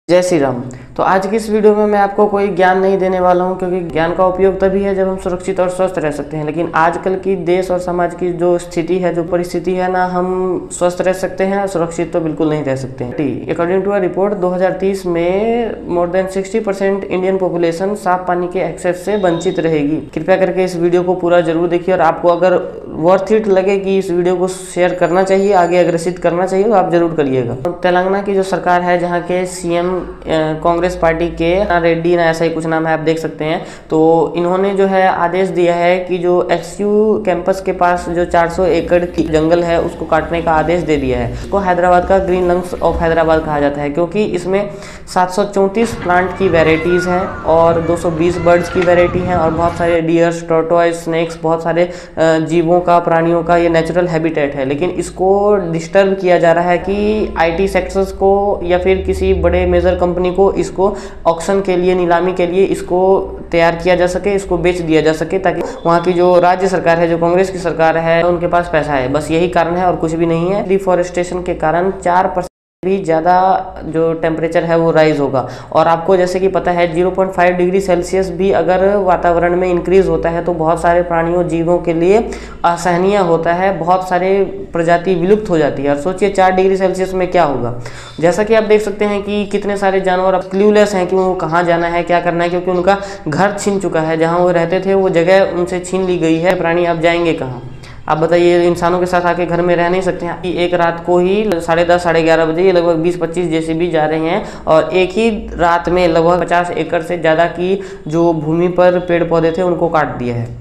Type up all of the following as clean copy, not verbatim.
जय श्री राम। तो आज की इस वीडियो में मैं आपको कोई ज्ञान नहीं देने वाला हूं, क्योंकि ज्ञान का उपयोग तभी है जब हम सुरक्षित और स्वस्थ रह सकते हैं। लेकिन आजकल की देश और समाज की जो स्थिति है, जो परिस्थिति है ना, हम स्वस्थ रह सकते हैं, सुरक्षित तो बिल्कुल नहीं रह सकते हैं। अकॉर्डिंग टू अ रिपोर्ट 2030 में मोर देन 60% इंडियन पॉपुलेशन साफ पानी के एक्सेस से वंचित रहेगी। कृपया करके इस वीडियो को पूरा जरूर देखिए, और आपको अगर वर्थ इट लगे कि इस वीडियो को शेयर करना चाहिए, आगे अग्रेसित करना चाहिए, तो आप जरूर करिएगा। तेलंगाना की जो सरकार है, जहाँ के सीएम कांग्रेस पार्टी के रेड्डी ना ऐसा ही कुछ नाम है, आप देख सकते हैं। तो इन्होंने जो है आदेश दिया है कि जो एसयू कैंपस के पास जो 400 एकड़ की जंगल है उसको काटने का आदेश दे दिया है। इसको हैदराबाद का ग्रीन लंग्स ऑफ हैदराबाद कहा जाता है, क्योंकि इसमें 734 प्लांट की वेराइटीज़ हैं और 220 बर्ड्स की वेराइटी हैं और बहुत सारे डियर्स, टॉर्टोइज, स्नेक्स, बहुत सारे जीवों का, प्राणियों का ये नेचुरल हैबिटेट है। लेकिन इसको डिस्टर्ब किया जा रहा है कि आईटी सेक्टर्स को या फिर किसी बड़े मेजर कंपनी को इसको ऑक्शन के लिए, नीलामी के लिए इसको तैयार किया जा सके, इसको बेच दिया जा सके, ताकि वहाँ की जो राज्य सरकार है, जो कांग्रेस की सरकार है, उनके पास पैसा है। बस यही कारण है और कुछ भी नहीं है। डिफॉरेस्टेशन के कारण 4% भी ज़्यादा जो टेम्परेचर है वो राइज होगा। और आपको जैसे कि पता है 0.5 डिग्री सेल्सियस भी अगर वातावरण में इंक्रीज होता है तो बहुत सारे प्राणियों, जीवों के लिए असहनीय होता है, बहुत सारे प्रजाति विलुप्त हो जाती है। और सोचिए 4 डिग्री सेल्सियस में क्या होगा। जैसा कि आप देख सकते हैं कि कितने सारे जानवर अब क्लूलेस हैं कि वो कहाँ जाना है, क्या करना है, क्योंकि उनका घर छीन चुका है। जहाँ वो रहते थे वो जगह उनसे छीन ली गई है। प्राणी अब जाएंगे कहाँ? आप बताइए, इंसानों के साथ आके घर में रह नहीं सकते हैं। एक रात को ही 10:30 साढ़े 11 बजे ये लगभग 20-25 जेसीबी जा रहे हैं और एक ही रात में लगभग 50 एकड़ से ज़्यादा की जो भूमि पर पेड़ पौधे थे उनको काट दिया है।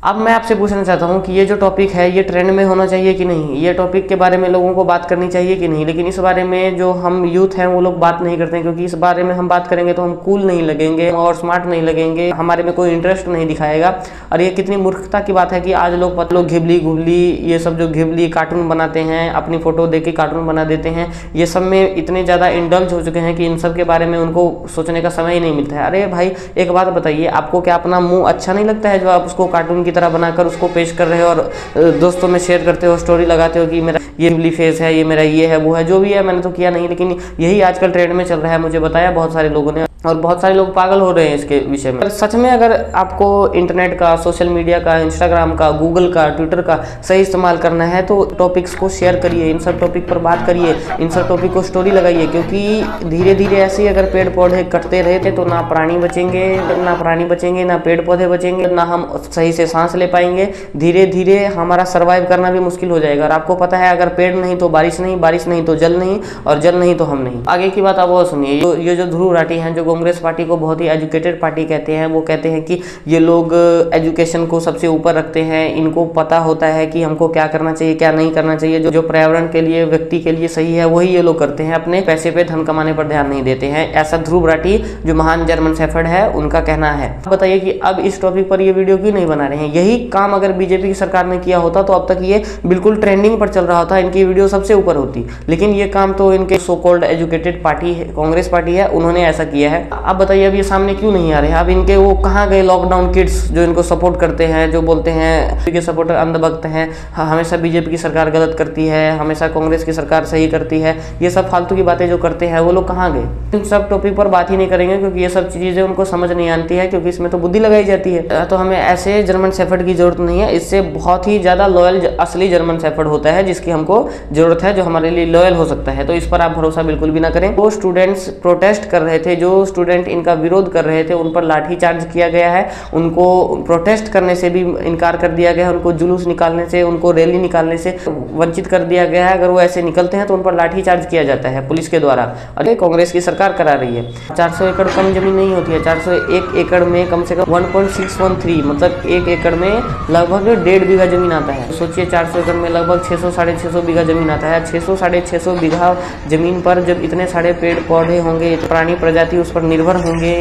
अब मैं आपसे पूछना चाहता हूं कि ये जो टॉपिक है ये ट्रेंड में होना चाहिए कि नहीं, ये टॉपिक के बारे में लोगों को बात करनी चाहिए कि नहीं। लेकिन इस बारे में जो हम यूथ हैं वो लोग बात नहीं करते हैं, क्योंकि इस बारे में हम बात करेंगे तो हम कूल नहीं लगेंगे और स्मार्ट नहीं लगेंगे, हमारे में कोई इंटरेस्ट नहीं दिखाएगा। और ये कितनी मूर्खता की बात है कि आज लोग घिबली घुबली, ये सब जो घिबली कार्टून बनाते हैं, अपनी फोटो देख के कार्टून बना देते हैं, ये सब में इतने ज़्यादा इंडल्ज हो चुके हैं कि इन सब के बारे में उनको सोचने का समय ही नहीं मिलता है। अरे भाई, एक बात बताइए, आपको क्या अपना मुँह अच्छा नहीं लगता है जो आप उसको कार्टून की तरह बनाकर उसको पेश कर रहे हो और दोस्तों में शेयर करते हो, स्टोरी लगाते हो कि मेरा ये घिबली फेस है, ये मेरा ये है, वो है, जो भी है। मैंने तो किया नहीं, लेकिन यही आजकल ट्रेंड में चल रहा है, मुझे बताया बहुत सारे लोगों ने, और बहुत सारे लोग पागल हो रहे हैं इसके विषय में। सच में अगर आपको इंटरनेट का, सोशल मीडिया का, इंस्टाग्राम का, गूगल का, ट्विटर का सही इस्तेमाल करना है तो टॉपिक्स को शेयर करिए, इन सब टॉपिक पर बात करिए, इन सब टॉपिक को स्टोरी लगाइए। क्योंकि धीरे धीरे ऐसे ही अगर पेड़ पौधे कटते रहे थे तो ना प्राणी बचेंगे, ना पेड़ पौधे बचेंगे, ना हम सही से सांस ले पाएंगे। धीरे धीरे हमारा सर्वाइव करना भी मुश्किल हो जाएगा। और आपको पता है, अगर पेड़ नहीं तो बारिश नहीं, बारिश नहीं तो जल नहीं, और जल नहीं तो हम नहीं। आगे की बात आप वो सुनिए। ये जो ध्रुव राठी हैं, जो कांग्रेस पार्टी को बहुत ही एजुकेटेड पार्टी कहते हैं, वो कहते हैं कि ये लोग एजुकेशन को सबसे ऊपर रखते हैं, इनको पता होता है कि हमको क्या करना चाहिए, क्या नहीं करना चाहिए। जो पर्यावरण के लिए, व्यक्ति के लिए सही है वही ये लोग करते हैं, अपने पैसे पे, धन कमाने पर ध्यान नहीं देते हैं। ऐसा ध्रुव राठी, जो महान जर्मन शेफर्ड है, उनका कहना है। बताइए कि अब इस टॉपिक पर ये वीडियो क्यों नहीं बना रहे हैं? यही काम अगर बीजेपी की सरकार ने किया होता तो अब तक ये बिल्कुल ट्रेंडिंग पर चल रहा होता, इनकी वीडियो सबसे ऊपर होती। लेकिन ये काम तो इनके सो कॉल्ड एजुकेटेड पार्टी है, कांग्रेस पार्टी है, उन्होंने ऐसा किया है। अब बताइए, अब ये सामने क्यों नहीं आ रहे हैं? अब इनके वो कहाँ गए लॉकडाउन किड्स जो इनको सपोर्ट करते हैं, जो बोलते हैं के सपोर्टर अंधभक्त हैं, हमेशा बीजेपी की सरकार गलत करती है, हमेशा कांग्रेस की सरकार सही करती है, ये सब फालतू की बातें जो करते हैं वो लोग कहाँ गए? इन सब टॉपिक पर बात ही नहीं करेंगे, क्योंकि ये सब चीज़ें उनको समझ नहीं आती है, क्योंकि इसमें तो बुद्धि लगाई जाती है। तो हमें ऐसे जर्मन शेफर्ड की जरूरत नहीं है, इससे बहुत ही ज़्यादा लॉयल असली जर्मन शेफर्ड होता है, जिसकी हमको जरूरत है, जो हमारे लिए लॉयल हो सकता है। तो इस पर आप भरोसा बिल्कुल भी ना करें। वो स्टूडेंट्स प्रोटेस्ट कर रहे थे, जो स्टूडेंट इनका विरोध कर रहे थे, उन पर लाठी चार्ज किया गया है, उनको प्रोटेस्ट करने से भी इनकार कर दिया गया है, उनको जुलूस निकालने से, उनको रैली निकालने से वंचित कर दिया गया है। अगर वो ऐसे निकलते हैं तो उन पर लाठी चार्ज किया जाता है पुलिस के द्वारा, और ये कांग्रेस की सरकार करा रही है। 400 एकड़ कम जमीन नहीं होती है, 401 एकड़ में कम से कम 1.613, मतलब 1 एकड़ में लगभग 1.5 बीघा जमीन आता है। सोचिए 400 एकड़ में लगभग 600-650 बीघा जमीन आता है। 600-650 बीघा जमीन पर जब इतने सारे पेड़ पौधे होंगे, प्राणी प्रजाति उस पर पर निर्भर होंगे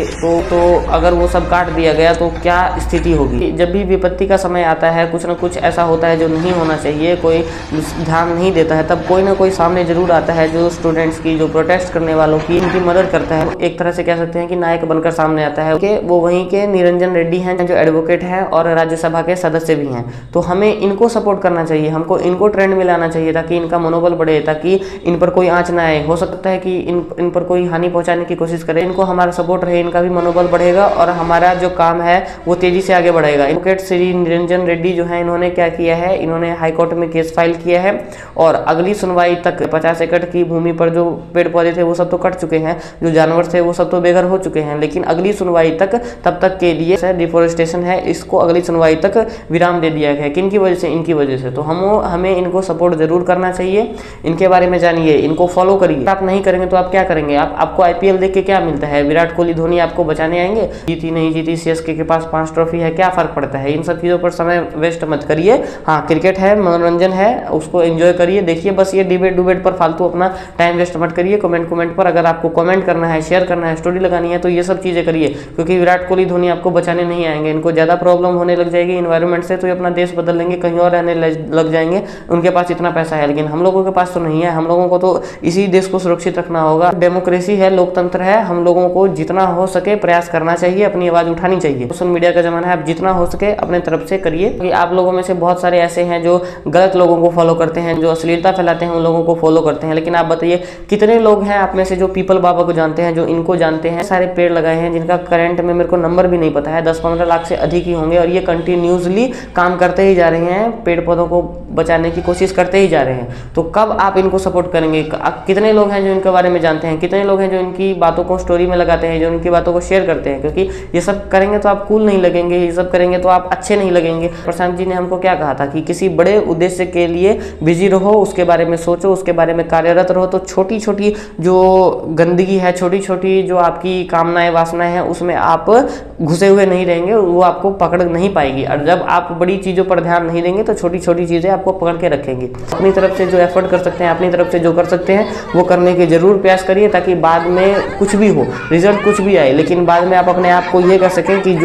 तो अगर वो सब काट दिया गया तो क्या स्थिति होगी। जब भी विपत्ति का समय आता है कुछ न कुछ ऐसा होता है जो नहीं होना चाहिए, कोई ध्यान नहीं देता है, तब कोई ना कोई सामने जरूर आता है जो स्टूडेंट्स की, जो प्रोटेस्ट करने वालों की, इनकी मदद करता है। एक तरह से कह सकते हैं कि नायक बनकर सामने आता है कि वो वहीं के निरंजन रेड्डी हैं जो एडवोकेट हैं और राज्यसभा के सदस्य भी हैं। तो हमें इनको सपोर्ट करना चाहिए, हमको इनको ट्रेंड में लाना चाहिए ताकि इनका मनोबल बढ़े, ताकि इन पर कोई आंच ना आए। हो सकता है कि इन पर कोई हानि पहुंचाने की कोशिश करे, इनको हमारा सपोर्ट रहे, इनका भी मनोबल बढ़ेगा और हमारा जो काम है वो तेजी से आगे बढ़ेगा। एडवोकेट श्री निरंजन रेड्डी जो है, इन्होंने क्या किया है, इन्होंने हाईकोर्ट में केस फाइल किया है और अगली सुनवाई तक 50 एकड़ की भूमि पर जो पेड़ पौधे थे वो सब तो कट चुके हैं, जो जानवर थे वो सब तो बेघर हो चुके हैं, लेकिन अगली सुनवाई तक तब तक के लिए डिफोरेस्टेशन है, इसको अगली सुनवाई तक विराम दे दिया गया है। किन की वजह से? इनकी वजह से। तो हमें इनको सपोर्ट जरूर करना चाहिए, इनके बारे में जानिए, इनको फॉलो करिए। आप नहीं करेंगे तो आप क्या करेंगे? आपको आईपीएल देख के क्या मिलता है? विराट कोहली, धोनी आपको बचाने आएंगे? जीती नहीं जीती, सीएसके के पास 5 ट्रॉफी है, क्या फर्क पड़ता है? इन सब चीज़ों पर समय वेस्ट मत करिए। हाँ, क्रिकेट है, मनोरंजन है, उसको एंजॉय करिए, देखिए, बस ये डिबेट पर फालतू अपना टाइम वेस्ट मत करिए। कमेंट पर अगर आपको कमेंट करना है, शेयर करना है, स्टोरी लगानी है तो ये सब चीज़ें करिए, क्योंकि विराट कोहली, धोनी आपको बचाने नहीं आएंगे। इनको ज़्यादा प्रॉब्लम होने लग जाएगी इन्वायरमेंट से, तो ये अपना देश बदल लेंगे, कहीं और रहने लग जाएंगे। उनके पास इतना पैसा है, लेकिन हम लोगों के पास तो नहीं है। हम लोगों को तो इसी देश को सुरक्षित रखना होगा। डेमोक्रेसी है, लोकतंत्र है, हम लोगों को जितना हो सके प्रयास करना चाहिए, अपनी आवाज़ उठानी चाहिए। सोशल मीडिया का जमाना है, आप जितना हो सके अपने तरफ से करिए। क्योंकि आप लोगों में से बहुत सारे ऐसे हैं जो गलत लोगों को फॉलो करते हैं, जो अश्लीलता फैलाते हैं, उन लोगों को फॉलो करते हैं। लेकिन आप बताइए कितने लोग हैं आप में से जो पीपल बाबा को जानते हैं, जो इनको जानते हैं? सारे पेड़ लगाए हैं जिनका करंट में मेरे को नंबर भी नहीं पता है, 10-15 लाख से अधिक ही होंगे, और ये कंटिन्यूसली काम करते ही जा रहे हैं, पेड़ पौधों को बचाने की कोशिश करते ही जा रहे हैं। तो कब आप इनको सपोर्ट करेंगे? कितने लोग हैं जो इनके बारे में जानते हैं? कितने लोग हैं जो इनकी बातों को स्टोरी में लगाते हैं, जो इनकी बातों को शेयर करते हैं? क्योंकि ये सब करेंगे तो आप कूल नहीं लगेंगे, ये सब करेंगे तो आप अच्छे नहीं लगेंगे। प्रशांत जी ने हमको क्या कहा था कि किसी बड़े उद्देश्य के लिए बिजी रहो, उसके बारे में सोचो, उसके बारे में कार्यरत रहो, तो छोटी छोटी जो गंदगी है, छोटी छोटी जो आपकी कामनाएं, वासनाएं हैं, उसमें आप घुसे हुए नहीं रहेंगे, वो आपको पकड़ नहीं पाएगी। और जब आप बड़ी चीज़ों पर ध्यान नहीं देंगे तो छोटी छोटी चीज़ें आपको पकड़ के रखेंगी। अपनी तरफ से जो एफर्ट कर सकते हैं, अपनी तरफ से जो कर सकते हैं वो करने के जरूर प्रयास करिए, ताकि बाद में कुछ भी हो, रिजल्ट कुछ भी आए, लेकिन बाद में आप अपने आप को ये कह सकें कि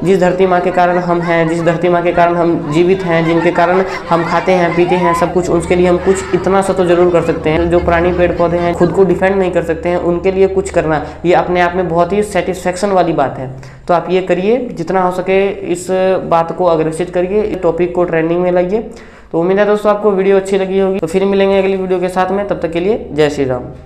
जिस धरती माँ के कारण हम हैं, जिस धरती माँ के कारण हम जीवित हैं, जिनके कारण हम खाते हैं, पीते हैं, सब कुछ, उसके लिए हम कुछ इतना सा तो जरूर कर सकते हैं। जो प्राणी, पेड़ पौधे हैं, खुद को डिफेंड नहीं कर सकते हैं, उनके लिए कुछ करना, ये अपने आप में बहुत ही सेटिस्फेक्शन वाली बात है। तो आप ये करिए, जितना हो सके इस बात को अग्रेसित करिए, इस टॉपिक को ट्रेंडिंग में लाइए। तो उम्मीद है दोस्तों आपको वीडियो अच्छी लगी होगी। तो फिर मिलेंगे अगली वीडियो के साथ में, तब तक के लिए जय श्री राम।